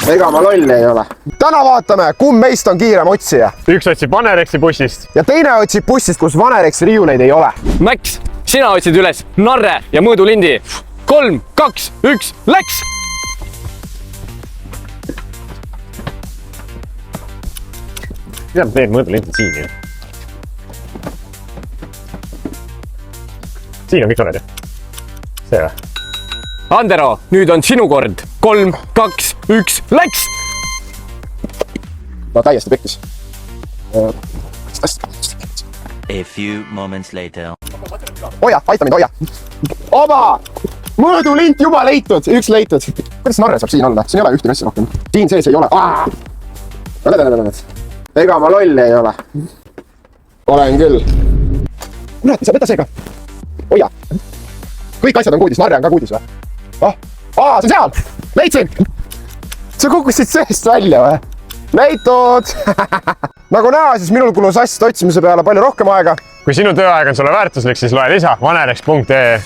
ega ma loll ei ole. Täna vaatame, kumb meist on kiirem otsija. Üks otsib Vanerexi bussist. Ja teine otsib bussist, kus Vanerexi riiuleid ei ole. Max, sina otsid üles narre ja mõõdulindi. 3, 2, 1, läks! Mida ma teen mõõdulindid siin? Siin on kõik soned ju. See või? Andero, nüüd on sinu kord. 3, 2, 1, läks! Ma täiesti pekkis. A few moments later. Hoia, aita mind, hoia. Oba! Mõõdulint juba leitud, üks leitud. Kuidas narre saab siin olla? Siin ei ole ühtegi asja rohkem. Siin sees ei ole. Ega ma loll ei ole. Olen küll. Kurat, sa võta seega. Hoia. Kõik asjad on kuudis, narre on ka kuudis või? See on seal! Leidsin! Sa kukkusid seest välja või? Leitud! Nagu näha, siis minul kulus asjade otsimise peale palju rohkem aega. Kui sinu tööaeg on sulle väärtuslik, siis loe lisa vanerex.ee.